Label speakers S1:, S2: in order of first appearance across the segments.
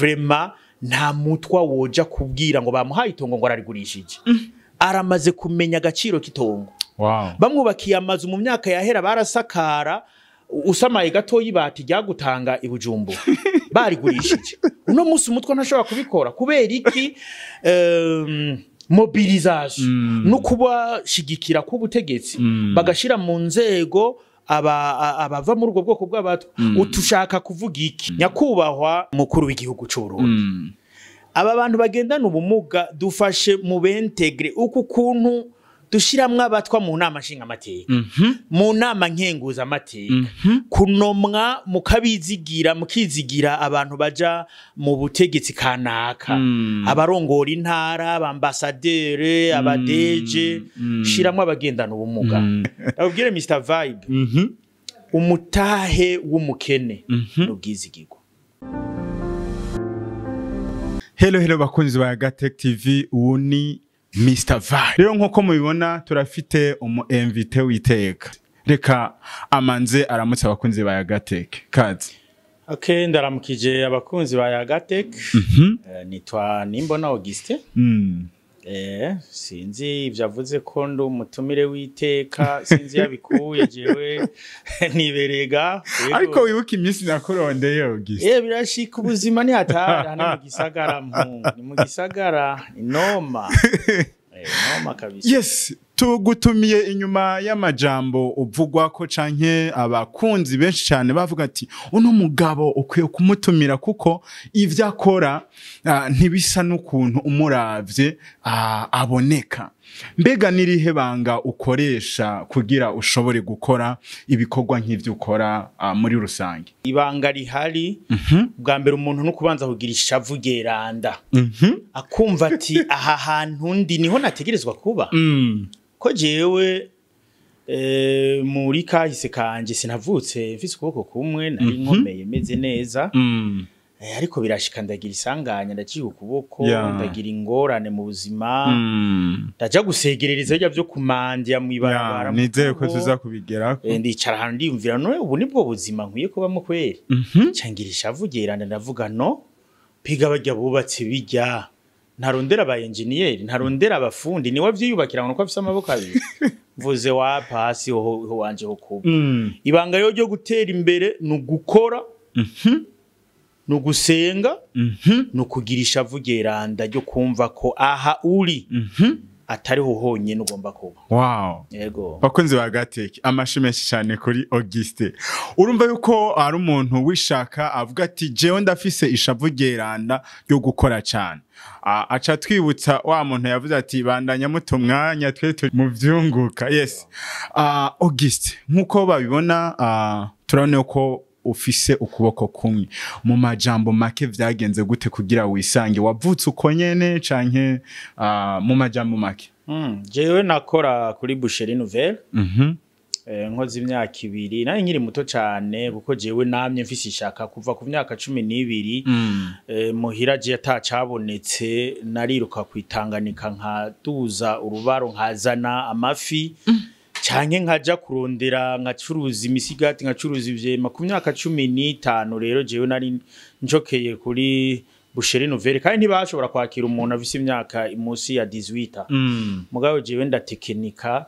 S1: vraiment nta mutwa woja kubwira ngo bamuhaye itongo ngo ararigurishije aramaze kumenya agaciro k'itongo bamwubakiye amazu mu myaka yahera barasakara usamaye gato yibati ryagutanga ibujumbu barigurishije uno musi umutwa ntashobora kubikora kubera iki mobilisation no kubashigikira k'ubutegetsi bagashira mu nzego abava muri ubwo bwoko bw'abatwa utushaka kuvuga iki nyakubahwa mukuru w'igihugu cy'u Burundi aba bantu bagendana ubumuga dufashe mu bentegre uku kuntu dushiramwe abatwa mu nama nshinga amateka mu nama nkenguza amateka kunomwa mukizigira abantu baja mu butegetsi kanaka abarongora intara abambasadere abadeje shiramwe abagendana ubumuga abubwire Mr Vibe umutahe w'umukene n'ubwizigirwa.
S2: Hello bakunzi ba Gatech TV uni Mr Vibe. Rero nkuko mubibona turafite invité witeka. Reka amanze aramutse abakunzi ba Gatech. Kazi.
S1: Okay, ndaramukije abakunzi ba Gatech. Nitwa Nimbona Auguste. Sinzi ivyavuze ko ndo umutumire witeka sinzi yabikuye jewe niberega
S2: ariko wibuka imisi nakurondeye Auguste
S1: birashika ubuzima ni hatari hano mu gisagara mpungu ni mu gisagara inoma noma kabisa.
S2: Yes, tugutumiye inyuma y'amajambo uvugwa ko canke abakunzi benshi cyane bavuga ati uno mugabo ukwiye kumutumira kuko ivyo akora ntibisa n'ukuntu umuravye aboneka. Mbega nirihe banga ukoresha kugira ushobore gukora ibikorwa nk'ivyo ukora muri rusange?
S1: Ibanga rihari bwa mbere umuntu no kubanza kugira ishavu geranda akumva ati aha hantu ndi niho nategerezwa kuba ko jewe muri kahise kanje sinavutse mfise ukuboko kumwe nari nkomeye meze neza ariko birashika ndagira isanganya ndaciye ukuboko ndagira ingorane mu buzima ndaja gusegerereza bya byo kumandya mu ibarabara
S2: nizeye ko tuza kubigera
S1: ndicara hano ndiyumvira no ubu nibwo buzima nkwiye kubamo kweri cangira ishavu geranda ndavuga no piga bajya bubatse bijya ntarondera aba engineer ntarondera abafundi ni wavyiyubakira ngo afise amaboko abiri mvuze wa pasi ho wanje ho kuba ibanga ryo gutera imbere nugukora nugusenga nukugira ishavu geranda ryo kumva ko aha uri atariho honyene ugomba kuba.
S2: Wow.
S1: Yego.
S2: Bakunzi ba Gatech amashimeshi cyane kuri Auguste. Urumva yuko ari umuntu wishaka avuga ati jewe ndafise ishavu geranda ryo gukora cyane. Aca twibutsa wa muntu yavuze ati bandanya muto mwanya twe mu vyunguka. Yes. Auguste nkuko babibona turabona ko ufise ukuboko kumwe mu majambo make vyagenze gute kugira wisange wavutse uko nyene canke mu majambo make?
S1: Jewe nakora kuri Boucherie Nouvelle nkoze imyaka 2 nari nkiri muto cyane kuko jewe namye mfise ishaka kuva ku myaka 12 muhira je atacabonetse nariruka kwitanganika nkaduza urubaro nkazana amafi canke nkaja kurondera nkacuruza imisigati nkacuruza ivyema ku myaka 15 rero jewe nari njokeye kuri Boucherie Nouvelle kandi ntibashobora kwakira umuntu afise imyaka imusi ya 18 mugabo jewe ndatekinika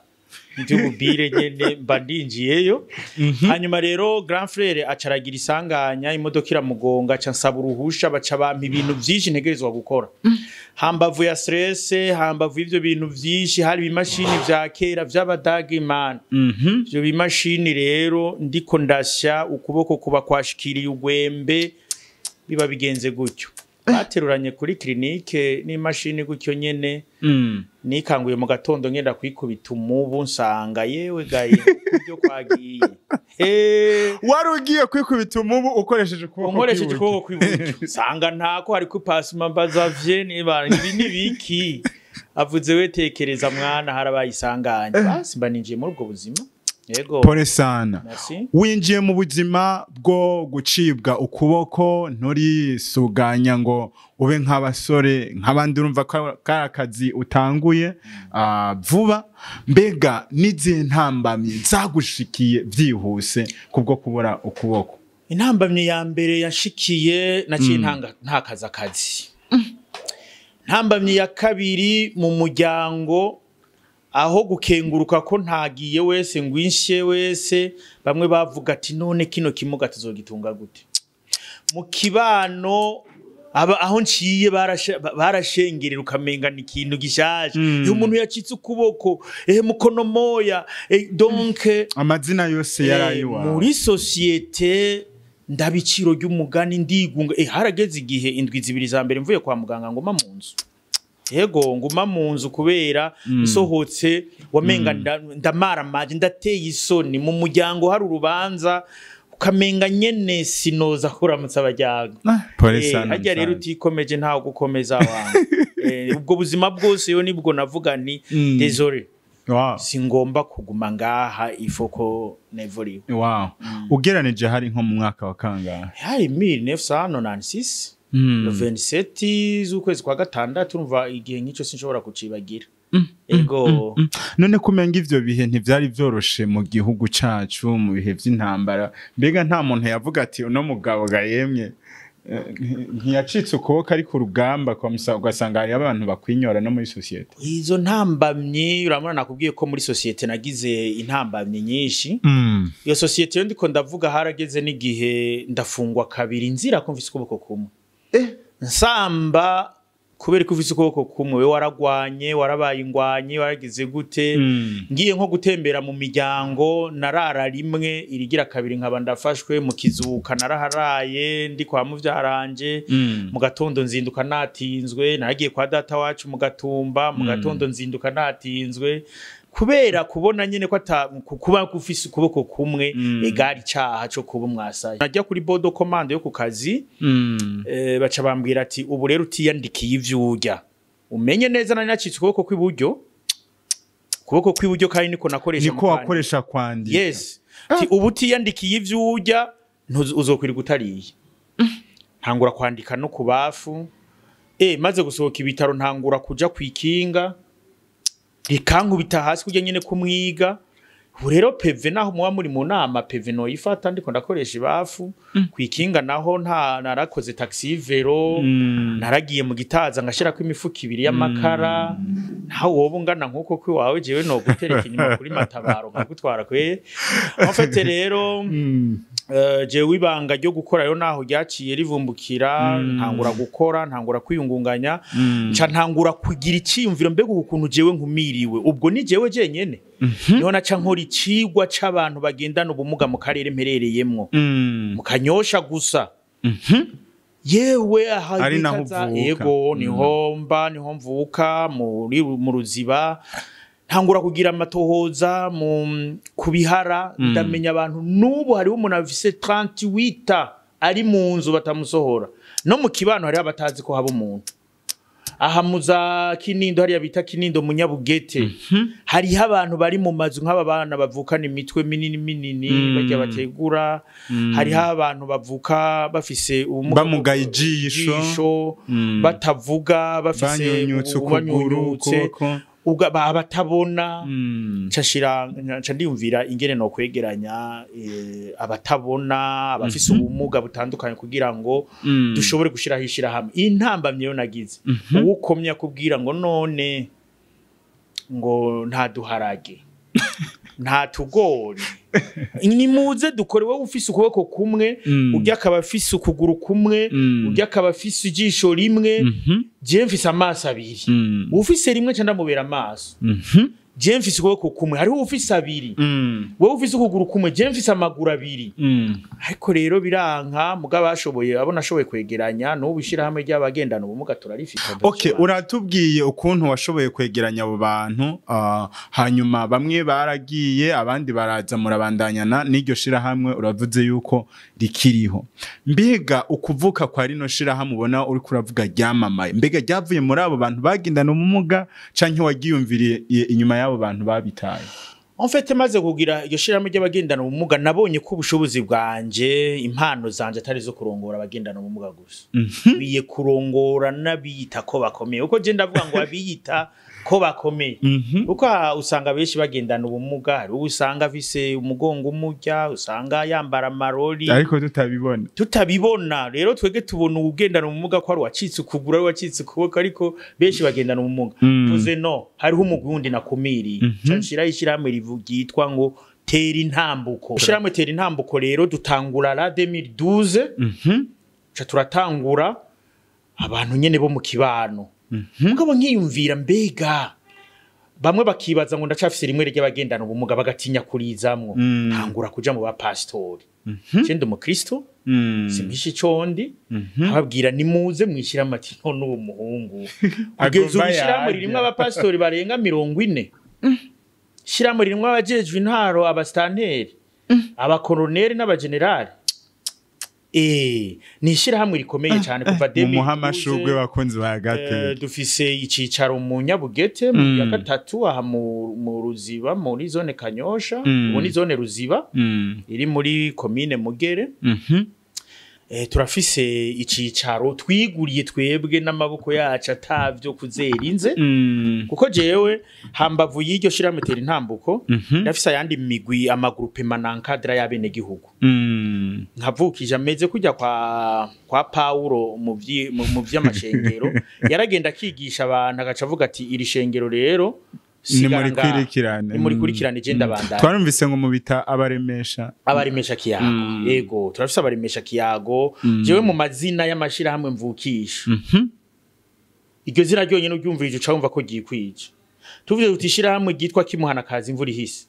S1: by'ububire nyene mbandinjiyeyo hanyuma rero grand frère acaragira isanganya imodoka iramugonga ca nsaba uruhusha baca bampa ibintu vyinshi ntegerezwa gukora hambavu ya stress hambavu ivyo bintu vyinshi hari imashini vya kera vy'abadagi man ivyo bimashini rero ndiko ndasha ukuboko kuba kwashikiriye ugwembe biba bigenze gutyo bateruranye kuri clinique n'imashini gutyo nyene nikanguye mu gatondo ngenda kwikubita umubu nsanga yewe gaye kubyo kwagiye
S2: warugiye kwikubita umubu ukoresheje
S1: ukuboko kw'iburyo sanga ntako hari ku pasima bazavye nibiki avuze we tekereza mwana harabayisanganye basi mbaninjiye muri ubwo buzima. Yego.
S2: Pole sana. Winjiye mu buzima bwo gucibwa ukuboko nturi suganya ngo ube nk'abasore nk'abandi urumva ko akazi utanguye vuba mbega nizihe ntambamye zagushikiye vyihuse kubwo kubura ukuboko?
S1: intambamye ya mbere yashikiye naciye ntakaza akazi. Ntambamye ya kabiri mu muryango aho gukenguruka ko ntagiye wese ngwinshe wese bamwe bavuga ati none kino kimuga tuzogitunga gute. Mu kibano aho nciye barashengerera ukamenga ni ikintu gishaje. Umuntu yacitse ukuboko mukono moya donc
S2: amazina yose yarayiwa
S1: muri societe ndabiciro ry'umugani ndigunga harageze igihe indwi zibiri za mbere mvuye kwa muganga ngoma mu nzu. Yego nguma mu nzu kubera nsohotse wamenga ndamaramaje ndateye isoni mu muryango hari urubanza ukamenga nyene sinoza kuramutsa abajyaga. Hajya rero utikomeje ntaho gukomeza abantu. Ubwo buzima bwose yo nibwo navuga ni désolé. Singomba kuguma ngaha ifoko nevori.
S2: Ugeranije hari nko mu mwaka wa kangahe?
S1: Hari 1996. 27 z'ukwezi kwa gatandatu urumva igihe nk'icyo sinshobora kucibagira. Ego
S2: none kumenga ivyo bihe ntivyari vyoroshe mu gihugu cacu mu bihe vy'intambara mbega nta muntu yavuga ati uno mugabo gayemye ntiyacitse ukuboko ari ku rugamba kwa musa ugasanga hari abantu bakwinyora no muri societe.
S1: Izo ntambamye uramuna nakubwiye ko muri societe nagize intambamye nyinshi. Iyo societe yo ndiko ndavuga harageze n'igihe ndafungwa kabiri nzira ko mfise ukuboko kumwe. Nsamba kubera ko ufise ukuboko kumwe we waragwanye warabaye ingwanye waragize gute. Ngiye nko gutembera mu miryango narara rimwe irigira kabiri nkaba ndafashwe mu kizuka naraharaye ndi kwa muvyaranje mu gatondo nzinduka natinzwe naragiye kwa data wacu mu Gatumba mu gatondo nzinduka natinzwe kubera kubona nyene ko kuba kufise ukuboko kumwe egari cyaha cyo kuba umwasaye. Najya kuri bodo commande yo ku kazi baca bambwira ati ubu rero utiyandikiye ivyurya umenye neza nari nacitse ukuboko kw'iburyo kandi niko nakoresha
S2: niko wakoresha kwandika.
S1: Yes ati ubu utiyandikiye ivyurya uzokwira gutariye. Ntangura kwandika no kubafu maze gusohoka ibitaro ntangura kuja kwikinga ikankubita hasi kujya nyene kumwiga. Rero PV naho muba muri mu nama PV no yifata ndiko ndakoresha ibafu kwikinga naho narakoze taxi vero naragiye mu Gitaza ngashira ko imifuka ibiri y'amakara naho wobo ngana nkuko kwi wawe jewe no gutereka inyuma kuri Matabaro nkagutwara kwe en fait rero jewe ibanga ryo gukora rero naho ryaciye rivumbukira ntangura gukora ntangura kwiyungunganya nca ntangura kugira iciyumviro mbega ukuntu jewe nkumiriwe ubwo ni jewe jenyene niho naca nkora icigwa c'abantu bagendana ubumuga mu karere mperereyemwo mu Kanyosha gusa. Yewe
S2: ari naho
S1: yego niho mvuka mu Ruziba ntangura kugira amatohoza mu kubihara ndamenya abantu nubu hari umuntu afise 38 ari mu nzu batamusohora no mu kibano hari abatazi ko haba umuntu. Aha muza Kinindo hari yabita Kinindo Munyabugete hari abantu bari mu mazu nk'aba bana bavukana imitwe minini bajya bategura hari abantu bavuka bafise ubumuga
S2: bamugaye ijisho
S1: batavuga bafise
S2: ubanyunyutse
S1: abatabona nca ndiyumvira ingene no kwegeranya abatabona abafise ubumuga butandukanye kugira ngo dushobore gushira hishira hamwe. Intambamye yo nagize ukomya kubwira ngo none ngo nta duharage nta tugori nimuze dukore wowe ufise ukuboko kumwe urya akaba afise ukuguru kumwe urya akaba afise ijisho rimwe je mfise amaso abiri ufise rimwe cyanda mubera amaso je mfise ukuboko kumwe hariho ufise abiri wowe ufise ukuguru kumwe je mfise amaguru abiri ariko rero biranka mugabo bashoboye abona ashoboye kwegeranya no bishira hamwe ry'abagendana ubumuga turarifite.
S2: Okay uratubwiye ukuntu washoboye kwegeranya abo bantu hanyuma bamwe baragiye abandi baraza murabandanyana n'iryo shira hamwe uravuze yuko rikiriho mbega ukuvuka kwa rino shira hamwe ubona uri kuravuga ryamamaye mbega ryavuye muri abo bantu bagendana ubumuga canke wagiyumviriye inyuma y'abo bantu babitaye?
S1: En fait maze kugira iryo shiramo ry'abagendana ubumuga nabonye ko ubushobozi bwanje impano zanje atari zo kurongora abagendana ubumuga gusa biye kurongora nabiyita ko bakomeye uko je ndavuga ngo abiyita ko bakomeye uko usanga benshi bagendana ubumuga hari usanga afise umugongo umurya usanga yambara amarori
S2: ariko
S1: tutabibona rero twege tubona ugendana ubumuga ko ari wacitse ukugura ari wacitse ukuboko ariko benshi bagendana ubumuga tuze no hariho umugwi wundi nakumiriye canshira ishiramwe rivugitwa ngo tera intambuko ishiramwe tera intambuko rero dutangura la 2012 ca turatangura abantu nyene bo mu kibano mugabo nkiyumvira mbega bamwe bakibaza ngo ndacafise rimwe ry'abagendana ubumuga bagatinya kurizamwo ntangura kuja mu bapastori cende mu Kristo simpisha icondi ababwira nimuze mwishira mati none uwo muhungu kugeza ubishira muri rimwe abapastori barenga 40 shira muri rimwe abajejwe intaro abastanteri abakoloneli n'abagenerali nishira hamwe rikomeye cyane kuva
S2: demi muhamashugwe bakunzi ba Gateka
S1: dufise icicaro mu Nyabugete mu ya gatatu aha mu Ruziba muri zone Kanyosha muri zone Ruziba iri muri commune Mugere turafise icicaro twiguriye twebwe n'amaboko yacu atavyo kuzerinze kuko jewe hambavu y'iryo shirametera intambuko ndafise ayandi migwi amagrupe manankadra y'abene gihugu nkavukije ameze kujya kwa Paulo mu vy'amashengero yaragenda akigisha abantu agaca avuga ati iri shengero rero
S2: ni
S1: muri kurikirane genda bandana
S2: twarumvise ngo mubita abaremesha
S1: kiyago yego turafise abaremesha kiyago jewe mu mazina y'amashira hamwe mvukisha iryo zina ryonyene uryumvirije uca wumva ko gikwije tuvuze utishira hamwe gitwa kimuhana kazi imvura ihise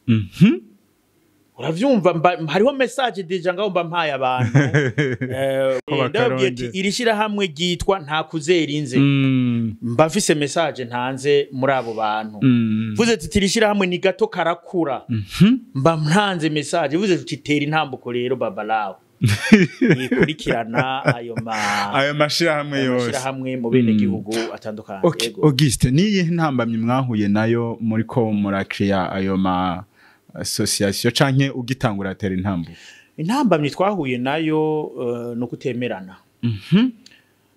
S1: uravyumva hariho message deja ngaho mba mpaye abantu ndabwiye ati irishira hamwe gitwa nta kuzerinze mba mfise message ntanze muri abo bantu vuze ati tirishira hamwe ni gato karakura mba ntanze message vuze ati tera intambuko rero babalawo ikurikirana ayo mashira hamwe mu bene gihugu atandukanye
S2: Auguste niye ntambamye mwahuye nayo muri ko murakria ayo association canke ugitangura tera
S1: intambamye twahuye nayo no kutemerana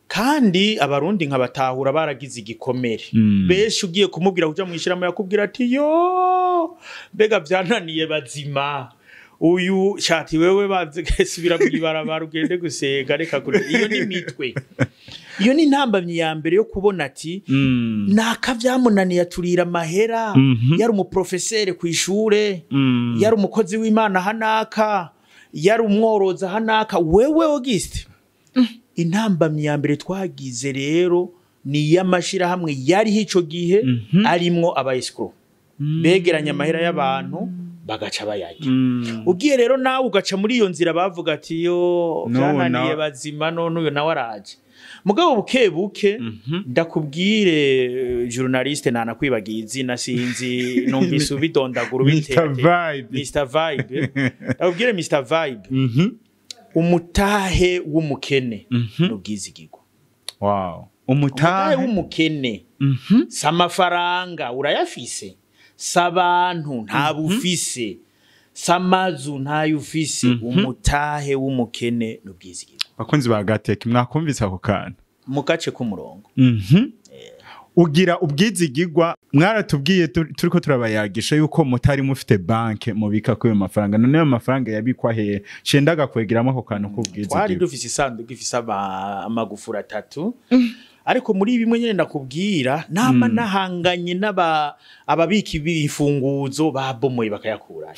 S1: kandi abarundi nkabatahura baragize igikomere beshi ugiye kumubwira kuja mwishiramo yakubwira ati yo mbega byananiye bazima uyu shati wewe bazesubira kugibarabara ugende gusega reka iyo ni mitwe iyo ni ntambamye ya mbere yo kubona ati naka vyamunaniye aturira mahera yari umuprofesseur ku ishure yari umukozi w'Imana hanaka yari umworoza hanaka wewe Auguste intambamye ya mbere twagize rero ni yamashira hamwe yari hico gihe arimwo abayescro begeranya amahera y'abantu bagaca bayajya ugiye rero nawe ugaca muri iyo nzira bavuga ati yo byananiye bazima none uyo nawe araje mugabo buke ndakubwire journaliste nana kwibagiye izina sinzi numvise ubidondagura Mr Vibe ndakubwire Mr Vibe umutahe w'umukene n'ubwizigirwa umutahe w'umukene samafaranga urayafise sabantu ntabufise samazu ntayufise umutahe w'umukene n'ubwizigirwa
S2: bakunzi ba Gateka mwakumvise ako kana
S1: mu gace k'umurongo
S2: ugira ubwizigirwa mwaratubwiye turiko turabayagisha yuko mutari mufite banke mubika ko mafaranga none ayo mafaranga yabikwa he cendaga kwegiramo ako kantu k'ubwizigirwa
S1: twari dufise isanduku ifise amagufura 3 ariko muri bimwe nyene ndakubwira nama nahanganye ababiki ibifunguzo babomoye bakayakura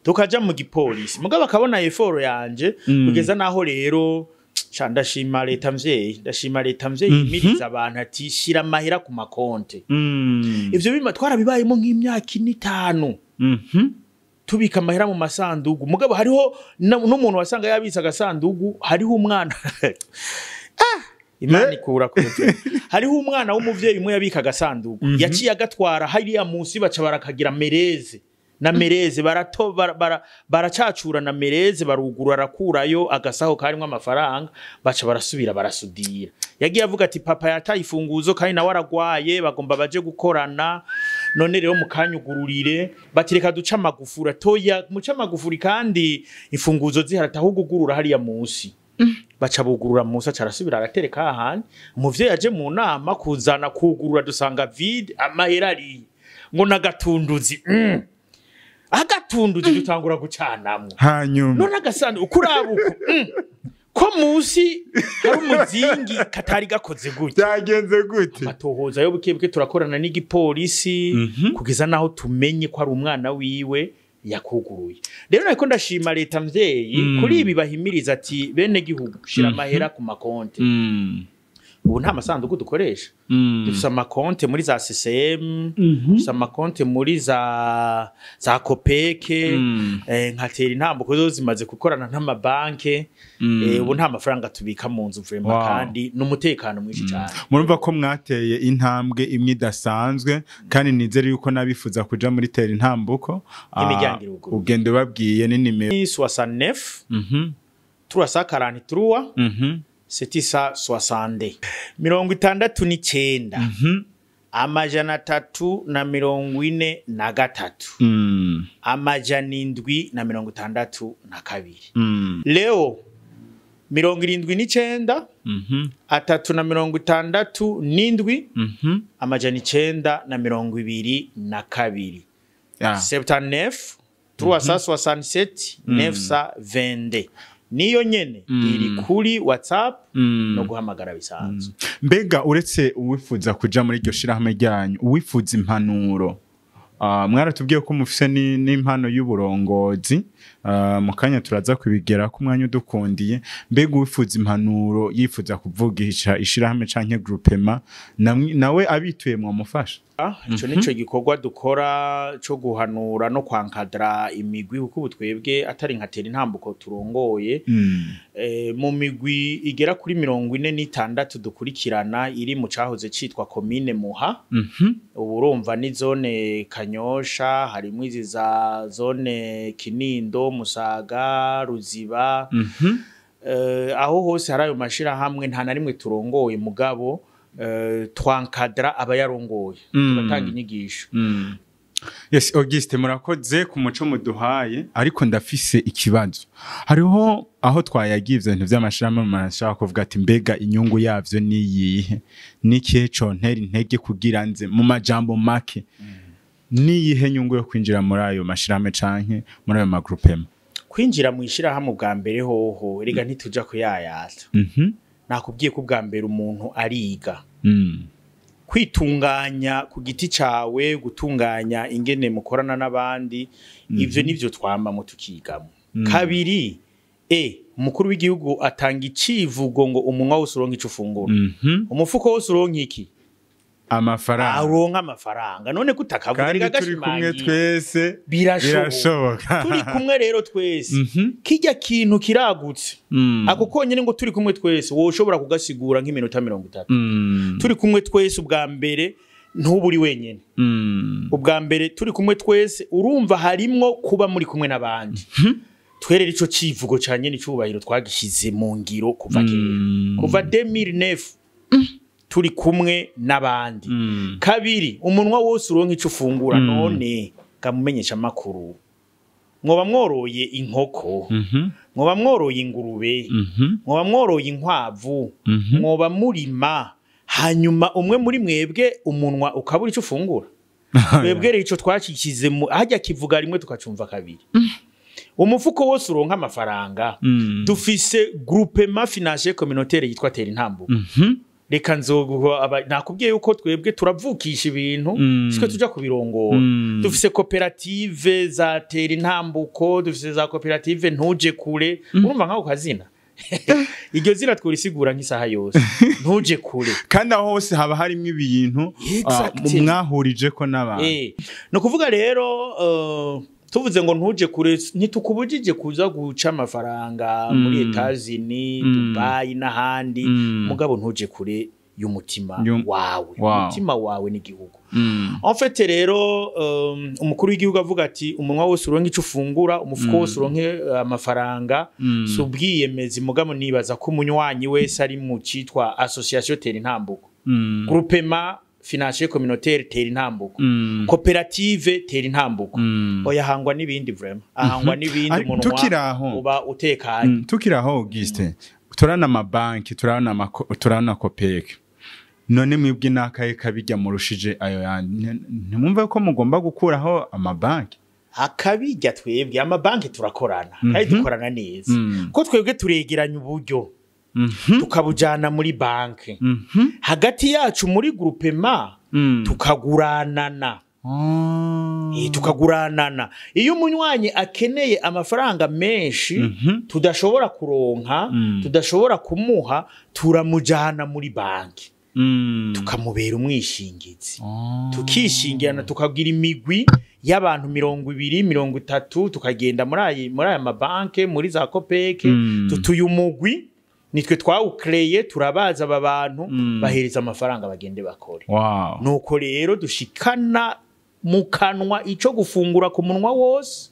S1: tukaja mu gipolisi mugabo bakabona effort yanje kugeza naho rero ndashima leta mvyeyi imiriza abantu ati shira mahera ku makonte ivyo bima twarabibayemo nk'imyaka 5 tubika mahera mu masandugu mugabo hariho n'umuntu wasanga yabitsa agasandugu hariho umwana Imana ikura kuze hariho umwana w'umuvyeyi umwe yabika agasandugu yaciye agatwara hariya munsi baca barakagira mereze na mereze baracacura na mereze barugura arakurayo agasaho karimo amafaranga baca barasubira barasudira yagiye avuga ati papa yataye ifunguzo kandi nawe aragwaye bagomba baje gukorana none rero mukanyugururire batireka duca amagufura toya muca amagufuri kandi ifunguzo ziharata ahugugurura hariya munsi baca bugurura Musa carasubira aratereka ahandi umuvyeyi aje mu nama kuzana kugurura dusanga vide amahera ari ngo nagatunduzi agatunduzi dutangura gucanamwe
S2: hanyuma
S1: none agasandu ukurabuko ko musi hari umuzingi katari gakoze gute
S2: byagenze gute
S1: amatohoza yo bukebwe turakorana n'igipolisi kugeza naho tumenye ko ari umwana wiwe yakuguruye rero nako ndashima leta mvyeyi kuri ibi bahimiriza ati bene gihugu shira amahera ku makonte ubu nta masanduku dukoresha dufise amakonte muri za CCM dufise amakonte muri za kopeke nkatera intambuko zo zimaze gukorana n'amabanke ubu nta mafaranga tubika mu nzu vrema kandi n'umutekano mwinshi cyane
S2: murumva ko mwateye intambwe imwe idasanzwe kandi nizere yuko nabifuza kuja muri tera intambuko ugende babwiye ni nimero
S1: 69 343 setisa 60 69 amajana 343 amajana 762 leo 79 367 amajana 922 79 367 922 niyo nyene iri kuri WhatsApp no guhamagara bisanzwe
S2: mbega uretse uwifuza kuja muri iryo shirahamwe ryanyu uwifuza impanuro mwaratubwiye ko mufise n'impano y'uburongozi mu kanya turaza kubigera ku mwanya udukundiye mbega uwifuza impanuro yifuza kuvugisha ishirahamwe canke groupement nawe abituye mu mufasha
S1: ico nico gikorwa dukora cyo guhanura no kwankadra imigwi kuko ubutwebwe atari nkatera intambuko turongoye mu migwi igera kuri 46 dukurikirana iri mu cahoze citwa commune Muha ubu urumva ni zone Kanyosha harimo izi za zone Kinindo Musaga Ruziba aho hose harayo mashira hamwe nta na rimwe turongoye mugabo twankadra abayarongoye tugatanga inyigisho
S2: yes Auguste murakoze ku muco muduhaye ariko ndafise ikibazo hariho aho twayagivye ibintu by'amashirahamwe marashaka kuvuga ati mbega inyungu yavyo niyihe nikihe contera intege kugira nze mu majambo make niyihe nyungu yo kwinjira muri ayo mashirahamwe canke muri ayo magroupement
S1: kwinjira mu ishirahamwe bwa mbere hoho rega ntituja kuyayata nakubwiye ko bwa mbere umuntu ariga kwitunganya ku giti cawe gutunganya ingene mukorana n'abandi ivyo nivyo twamba mu tukigamo kabiri umukuru w'igihugu atanga icivugo ngo umunwa wose uronka ico ufungura umufuko wose uronka iki
S2: amafaranga
S1: aronka amafaranga none kutakavuga
S2: gashimangi twese
S1: birashoboka turi kumwe rero twese kijya kintu kiragutse ako konyene ngo turi kumwe twese wo ushobora kugasigura nk'iminota 30 turi kumwe twese ubwa mbere ntuburi wenyene ubwa mbere turi kumwe twese urumva harimwo kuba muri kumwe n'abandi twerera ico civugo cyanye n'icubahiro twagishize mu ngiro kuva kera kuva 2009 turi kumwe n'abandi kabiri umunwa wose uronka ico ufungura none kamumenyesha makuru mwoba mworoye inkoko mwoba mworoye ingurube mwoba mworoye inkwavu mwoba murima hanyuma umwe muri mwebwe umunwa ukabura ico ufungura mwebwe ico twacishize hajya kivuga rimwe tukacumva kabiri umufuko wose uronka amafaranga dufise groupement financier communautaire yitwa Tera Intambuko reka nzoguha nakubwiye yuko twebwe turavukisha ibintu sike tuja kubirongora dufise koperative za Tera Intambuko dufise za koperative ntuje kure urumva nkaho kazina iryo zira twurisigura nk'isaha yose ntuje kure
S2: kandi aho hose haba harimo ibintu mwahurije ko n'abantu
S1: no kuvuga rero tuvuze ngo ntuje kure ntitukubujije kuza guca amafaranga muri Etazini Dubai n'ahandi mugabo ntuje kure y'umutima wawe umutima wawe n'igihugu en fait rero umukuru w'igihugu avuga ati umunwa wose uronka ico ufungura umufuko wose uronke amafaranga subwiyemeza mugabo nibaza ko umunywanyi wese ari mu citwa association Tera Intambuko groupement financier communautaire Tera Intambuko koperative Tera Intambuko oya hangwa n'ibindi vraiment ahangwa n'ibindi umunwa uba utekanye
S2: tukiraho Auguste turana amabanki turana kopeke none mwibwe nakaye kabijya murushije ayo yandi ntimwumve ko mugomba gukuraho amabanki
S1: akabijya twebwe amabanki turakorana kandi dukorana neza ko twebwe turegeranya uburyo tukabujana muri banki hagati yacu muri groupement tukaguranana tukaguranana iyo umunywanyi akeneye amafaranga menshi tudashobora kuronka tudashobora kumuha turamujana muri banki tukamubera umwishingizi tukishingirana tukagira imigwi y'abantu 200 30 tukagenda muri aya mabanke muri za kopeke tutuye umugwi nitwe twawukreye turabaza aba bantu bahereza amafaranga bagende bakore nuko rero dushikana mukanwa ico gufungura ku munwa wose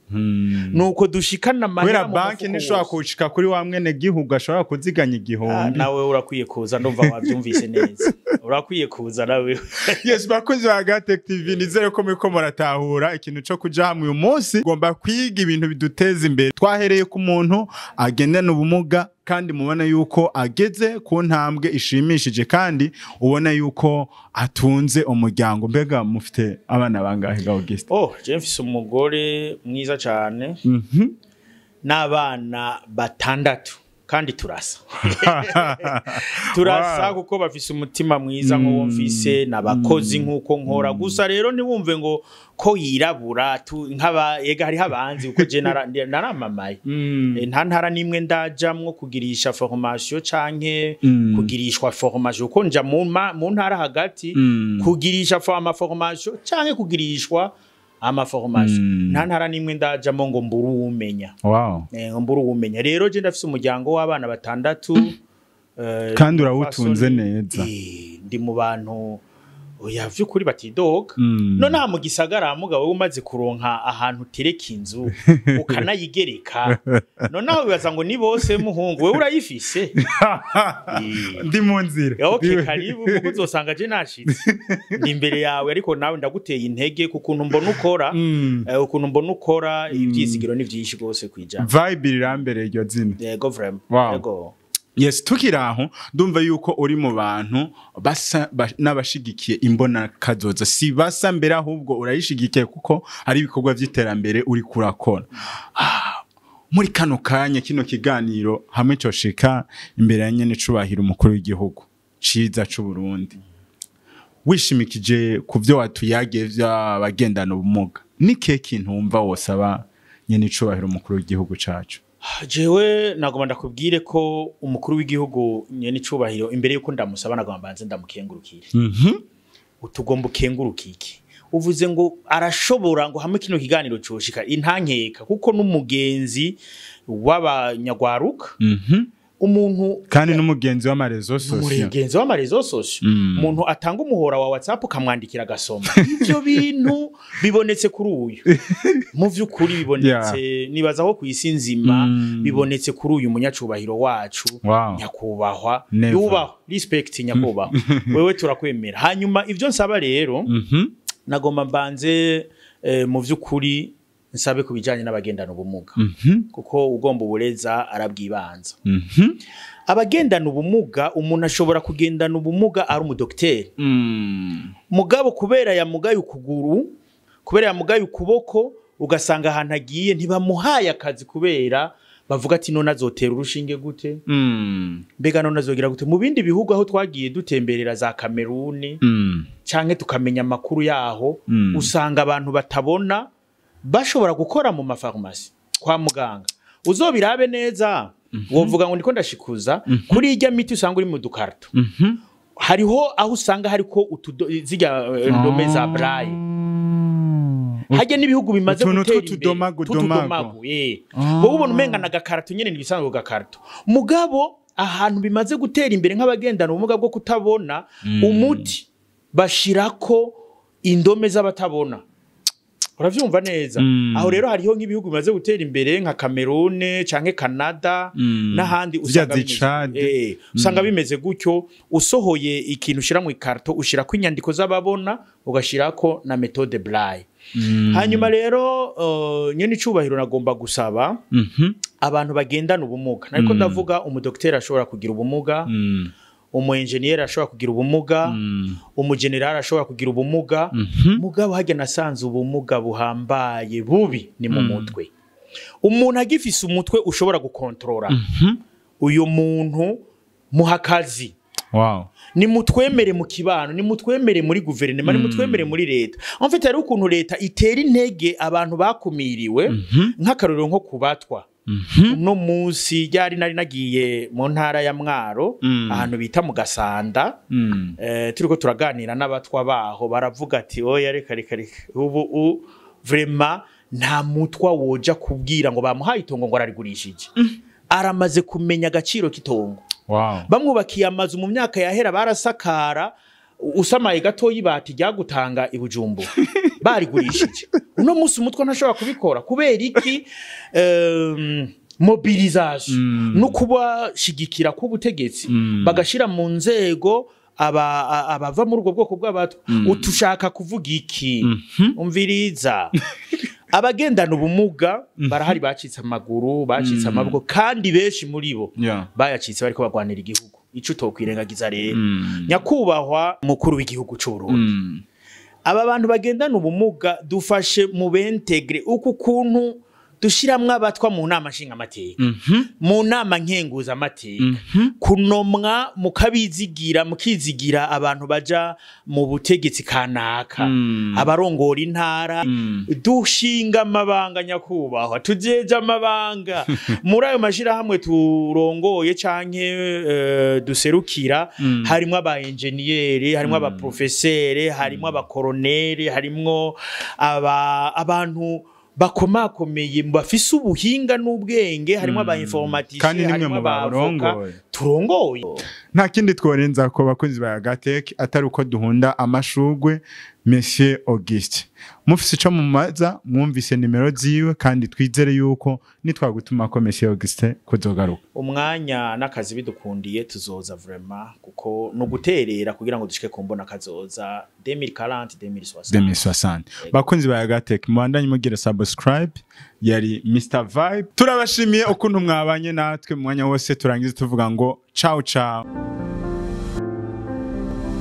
S1: nuko dushikana
S2: mahera mu banki nishobora kushika kuri wa mwene gihugu ashobora kuziganya igihumbi
S1: nawe urakwiye kuza ndumva wabyumvise neza urakwiye kuza nawe
S2: yes bakunzi ba Gatech TV nizere ko muri ko muratahura ikintu cyo kuja hamwe uyu munsi gomba kwiga ibintu biduteza imbere twahereye ku muntu agendana ubumuga kandi mubona yuko ageze ku ntambwe ishimishije kandi ubona yuko atunze umuryango mbega mufite abana bangahe ga Auguste
S1: je mfise umugore mwiza cyane n'abana 6 kandi turasa turasa kuko bafise umutima mwiza nk'uwo mfise nabakozi nk'uko nkora gusa rero niwumve ngo ko yirabura nk'aba yega hari habanzi uko je naramamaye nta ntara nimwe ndajamwo kugirisha formation canke kugirishwa formation uko nja mu ntara hagati kugirisha formation canke kugirishwa formation nta ntara nimwe ndajamwo ngo mburu umenya mburu umenya rero je ndafise umuryango w'abana 6
S2: kandi urawutunze neza
S1: ndi mu bantu oya vyukuri batidoga none ha mu gisagara mugabo umaze kuronka ahantu tereka inzu ukanayigereka none aho bibaza ngo ni bose muhungu we urayifise
S2: ndi mu nzira
S1: okay karibu kuko uzosanga je nashitse ndi imbere yawe ariko nawe ndaguteye intege kukuntu mbona ukora ukuntu mbona ukora ibyizigiro ni byinshi gose kwijana
S2: vibe irambere iryo zina
S1: yego vraiment yego
S2: yes tukiraho ndumva yuko uri mu bantu basa nabashigikiye imbona kazoza si basa mbere ahubwo urayishigikiye kuko ari ibikorwa by'iterambere uri kurakora muri kano kanya kino kiganiro hamwe cyo shika imbere ya nyene cubahira umukuru w'igihugu ciza c'u Burundi wishimikije kuvyo watuyage vy'abagendana ubumuga nike kintu umva wosaba nyene cubahira umukuru w'igihugu cacu
S1: jewe nagomba ndakubwire ko umukuru w'igihugu nyene cubahiro imbere yuko ndamusaba nagomba mbanze ndamukengurukire utugomba ukengurukike uvuze ngo arashobora ngo hamwe kino kiganiro coshika intankeka kuko n'umugenzi w'abanyagwaruka umuntu
S2: kandi n'umugenzi w'amarezo social
S1: umuntu atanga umuhora wa WhatsApp kamwandikira gasoma ivyo bintu bibonetse kuri uyu mu vyukuri bibonetse nibaza ko kwisinzima bibonetse kuri uyu munyacubahiro wacu nyakubahwa yubaho respect nyakubahwa wewe turakwemera hanyuma ivyo nsaba rero nagomba mbanze mu vyukuri nsabe kubijanye n'abagendana ubumuga kuko ugomba ubureza arabwibanza abagendana ubumuga umuntu ashobora kugendana ubumuga ari umudokteri mugabo kubera yamugaye ukuguru kubera yamugaye ukuboko ugasanga ahantu agiye ntibamuhaye akazi kubera bavuga ati none azotera urushinge gute mbega none azogira gute mu bindi bihugu aho twagiye dutemberera za Cameroon canke tukamenya amakuru yaho usanga abantu batabona bashobora gukora mu mafarmasi kwa muganga uzobirabe neza wovuga ngo ndiko ndashikuza kuri irya miti usanga uri mu dukarto hariho aho usanga hariko zijya ndome za braille hajye n'ibihugu bimaze gutera tudomago wowe ubona umenga na gakarto nyene nibisanzwe gakarto mugabo ahantu bimaze gutera imbere nk'abagendana ubumuga bwo kutabona umuti bashirako indome z'abatabona uravyumva neza aho rero hariho nk'ibihugu bimaze gutera imbere nka Cameroon canke Canada n'ahandi usanga bimeze gutyo usohoye ikintu ushira mu ikarto ushira ko inyandiko z'ababona ugashirako na méthode Braille hanyuma rero nyene icubahiro nagomba gusaba abantu bagendana ubumuga nariko ndavuga umudokiteri ashobora kugira ubumuga umu-engineer ashobora kugira ubumuga umu-general ashobora kugira ubumuga mugabo hajya nasanze ubumuga buhambaye bubi ni mu mutwe umuntu agifise umutwe ushobora gukontrola uyu muntu muhakazi ni mutwemere mu kibano ni mutwemere muri guverinoma ni mutwemere muri leta en fait ari ukuntu leta itera intege abantu bakumiriwe nk'akarorero nko kubatwa no munsi yari nari nagiye mu ntara ya Mwaro ahantu bita mu Gasanda turiko turaganira n'abatwa baho baravuga ati oya reka ubu vraiment nta mutwa woja kubwira ngo bamuhaye itongo ngo ararigurishije aramaze kumenya agaciro k'itongo bamwubakiye amazu mu myaka yahera barasakara usamaye gato yibati ryagutanga ibujumbu barigurishije uno musi umutwe ntashobora kubikora kubera iki mobilisation no kubashigikira ku butegetsi bagashira mu nzego abava muri ubwo bwoko bw'abatwa utushaka kuvuga iki umviriza abagendana ubumuga barahari bacitse amaguru bacitse amaboko kandi benshi muri bo bayacitse bariko bagwanira igihugu ico tokwirengagiza rero nyakubahwa mukuru w'igihugu c'u Burundi aba bantu bagendana ubumuga dufashe mu bentegre uku kuntu dushiramwe abatwa mu nama nshinga amateka mu nama nkenguza amateka kunomwa mukabizigira mukizigira abantu baja mu butegetsi kanaka abarongora intara dushinga amabanga nyakubahwa tujeje amabanga muri ayo mashira hamwe turongoye canke duserukira harimo aba engineer harimo aba professeur harimo aba colonel harimo abantu bakomakomeye bafise ubuhinga n'ubwenge harimo aba informaticiens harimo abavoka turongoye
S2: nta kindi tworenza ko bakozi ba Agatec atari uko duhunda amashugwe Monsieur Auguste mufise ico mumaza mwumvise nimero ziwe kandi twizere yuko nitwagutuma ko Monsieur Auguste kuzogaruka
S1: umwanya n'akazi bidukundiye tuzoza vraiment kuko no guterera kugira ngo dushike kumbona kazoza 2040 2060
S2: bakunzi ba Agatec mwandanye mugira subscribe yari Mr Vibe turabashimiye ukuntu mwabanye natwe mu mwanya wose turangiza tuvuga ngo ciao ciao